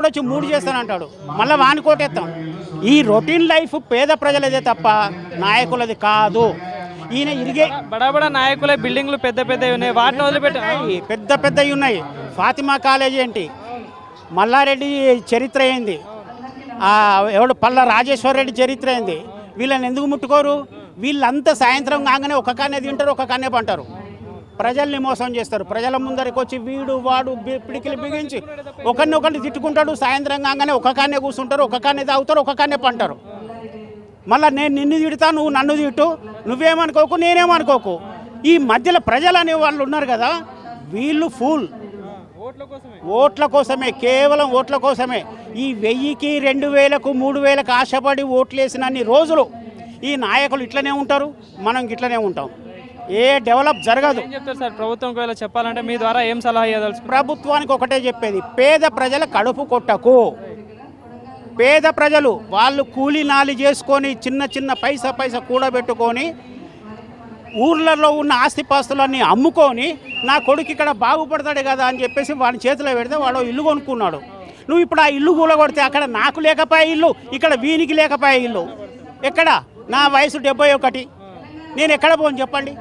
వచ్చి 3 చేస్తానంటాడు, మళ్ళీ వాని కోటేస్తాం. ఈ రొటీన్ లైఫ్ పేద ప్రజలదే తప్ప నాయకులది కాదు. ఈయన ఇరిగే బడా నాయకులే బిల్డింగ్లు పెద్ద పెద్దవి ఉన్నాయి, వాటిని వదిలిపెట్టి పెద్ద పెద్దవి ఉన్నాయి. ఫాతిమా కాలేజీ ఏంటి, మల్లారెడ్డి చరిత్ర ఏంది, ఎవడు పల్ల రాజేశ్వర రెడ్డి చరిత్ర ఏంది. వీళ్ళని ఎందుకు ముట్టుకోరు? వీళ్ళంతా సాయంత్రం కాగానే ఒక కానే తింటారు, ఒక కానే పంటారు. ప్రజల్ని మోసం చేస్తారు. ప్రజల ముందరికి వచ్చి వీడు వాడు పిడికిలు బిగించి ఒకరిని తిట్టుకుంటాడు. సాయంత్రం కాగానే ఒక కానే కూర్చుంటారు, ఒక కానే తాగుతారు, ఒక కానే పంటారు. మళ్ళీ నేను నిన్ను తిడతా, నువ్వు నన్ను తిట్టు, నువ్వేమనుకోకు నేనేమనుకోకు. ఈ మధ్యలో ప్రజలు అనే వాళ్ళు ఉన్నారు కదా, వీళ్ళు ఫూల్. ఓట్ల కోసమే, కేవలం ఓట్ల కోసమే. ఈ 1000కి 2000కు 3000కు ఆశపడి ఓట్లేసినన్ని రోజులు ఈ నాయకులు ఇట్లనే ఉంటారు, మనం ఇట్లనే ఉంటాం. ఏ డెవలప్ జరగదు. ఏం చెప్తారు సార్ ప్రభుత్వం ఒకవేళ చెప్పాలంటే మీ ద్వారా ఏం సలహా ఇవ్వదలుచు? ప్రభుత్వానికి ఒకటే చెప్పేది, పేద ప్రజల కడుపు కొట్టకు. పేద ప్రజలు వాళ్ళు కూలీ నాలి చేసుకొని చిన్న చిన్న పైసా కూడబెట్టుకొని ఊర్లలో ఉన్న ఆస్తిపాస్తులన్నీ అమ్ముకొని నా కొడుకు ఇక్కడ బాగుపడతాడు కదా అని చెప్పేసి వాడి చేతిలో పెడితే వాడు ఇల్లు కొనుక్కున్నాడు. నువ్వు ఇప్పుడు ఆ ఇల్లు కూలగొడితే అక్కడ నాకు లేకపోయే ఇల్లు, ఇక్కడ వీనికి లేకపోయే ఇల్లు. ఎక్కడ? నా వయసు 71, నేను ఎక్కడ పోను చెప్పండి.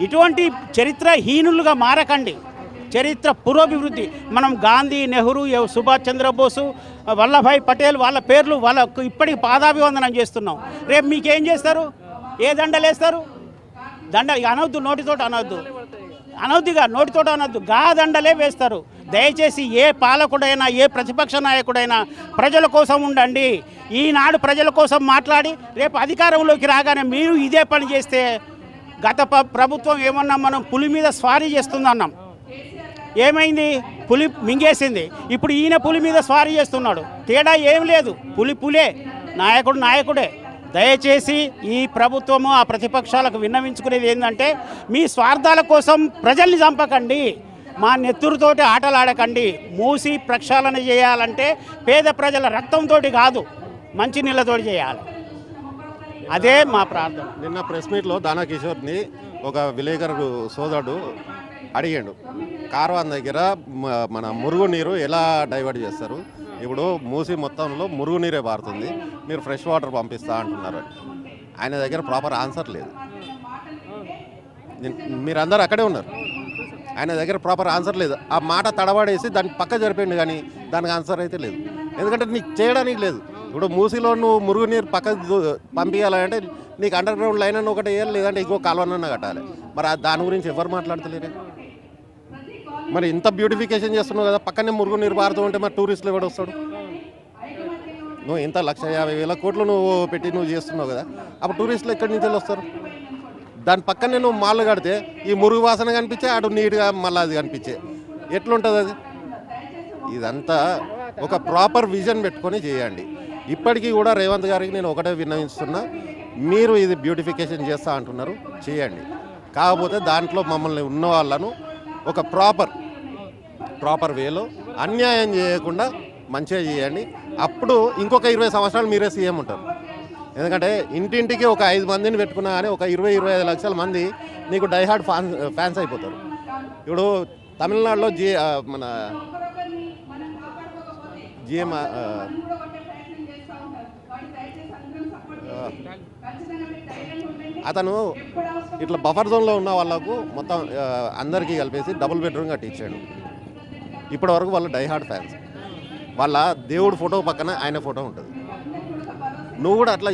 ఇటువంటి చరిత్రహీనులుగా మారకండి. చరిత్ర పురోభివృద్ధి. మనం గాంధీ, నెహ్రూ, సుభాష్ చంద్రబోసు, వల్లభాయ్ పటేల్ వాళ్ళ పేర్లు వాళ్ళకు ఇప్పటికి పాదాభివందనం చేస్తున్నాం. రేపు మీకేం చేస్తారు? ఏ దండలేస్తారు? దండ అనవద్దు, నోటితోటి అనవద్దుగా నోటితోటి అనవద్దు, గా దండలే వేస్తారు. దయచేసి ఏ పాలకుడైనా ఏ ప్రతిపక్ష నాయకుడైనా ప్రజల కోసం ఉండండి. ఈనాడు ప్రజల కోసం మాట్లాడి రేపు అధికారంలోకి రాగానే మీరు ఇదే పని చేస్తే, గత ప్రభుత్వం ఏమన్నా మనం పులి మీద స్వారీ చేస్తుందన్నాం, ఏమైంది? పులి మింగేసింది. ఇప్పుడు ఈయన పులి మీద స్వారీ చేస్తున్నాడు. తేడా ఏం లేదు, పులే, నాయకుడు నాయకుడే. దయచేసి ఈ ప్రభుత్వము ఆ ప్రతిపక్షాలకు విన్నవించుకునేది ఏంటంటే, మీ స్వార్థాల కోసం ప్రజల్ని చంపకండి, మా నెత్తురుతోటి ఆటలాడకండి. మూసి ప్రక్షాళన చేయాలంటే పేద ప్రజల రక్తంతో కాదు, మంచినీళ్ళతోటి చేయాలి. అదే మా ప్రార్థన. నిన్న ప్రెస్ మీట్లో దానా కిషోర్ని ఒక విలేకరు సోదరుడు అడిగాడు, కార్వాన్ దగ్గర మన మురుగునీరు ఎలా డైవర్ట్ చేస్తారు, ఇప్పుడు మూసి మొత్తంలో మురుగునీరే పారుతుంది, మీరు ఫ్రెష్ వాటర్ పంపిస్తా అంటున్నారు. ఆయన దగ్గర ప్రాపర్ ఆన్సర్ లేదు. మీరందరూ అక్కడే ఉన్నారు, ఆయన దగ్గర ప్రాపర్ ఆన్సర్ లేదు. ఆ మాట తడబడేసి దాన్ని పక్క జరిపోయింది, కానీ దానికి ఆన్సర్ అయితే లేదు. ఎందుకంటే నీకు చేయడానికి లేదు. ఇప్పుడు మూసిలో నువ్వు మురుగునీరు పక్క పంపించాలంటే నీకు అండర్ గ్రౌండ్ లైన్ అని ఒకటి వేయాలి, లేదంటే ఇంకో కాలువనన్నా కట్టాలి. మరి దాని గురించి ఎవరు మాట్లాడతలేరు? మరి ఇంత బ్యూటిఫికేషన్ చేస్తున్నావు కదా, పక్కనే మురుగునీరు పారుతూ ఉంటే మరి టూరిస్టులు ఎవడు వస్తాడు? నువ్వు ఇంత 1,50,000 కోట్లు నువ్వు పెట్టి నువ్వు చేస్తున్నావు కదా, అప్పుడు టూరిస్టులు ఎక్కడి నుంచి వస్తారు? దాని పక్కనే నువ్వు మాల్లు కడితే ఈ మురుగు వాసన కనిపించే, అటు నీట్గా మళ్ళీ అది కనిపించే, ఎట్లుంటుంది అది? ఇదంతా ఒక ప్రాపర్ విజన్ పెట్టుకొని చేయండి. ఇప్పటికీ కూడా రేవంత్ గారికి నేను ఒకటే విన్నవిస్తున్నా, మీరు ఇది బ్యూటిఫికేషన్ చేస్తా అంటున్నారు, చేయండి. కాకపోతే దాంట్లో మమ్మల్ని ఉన్న వాళ్ళను ఒక ప్రాపర్ వేలో అన్యాయం చేయకుండా మంచిగా చేయండి. అప్పుడు ఇంకొక 20 సంవత్సరాలు మీరే సీఎం ఉంటారు. ఎందుకంటే ఇంటింటికి ఒక 5 మందిని పెట్టుకున్నా కానీ ఒక 20-25 లక్షల మంది నీకు డైహార్డ్ ఫ్యాన్స్ అయిపోతారు. ఇప్పుడు తమిళనాడులో మన జిఎం అతను ఇట్లా బఫర్ జోన్లో ఉన్న వాళ్ళకు మొత్తం అందరికీ కలిపేసి డబుల్ బెడ్రూమ్ కట్టించాడు. ఇప్పటి వరకు వాళ్ళు డైహార్డ్ ఫ్యాన్స్. వాళ్ళ దేవుడు ఫోటో పక్కన ఆయన ఫోటో ఉంటుంది. నువ్వు కూడా అట్లా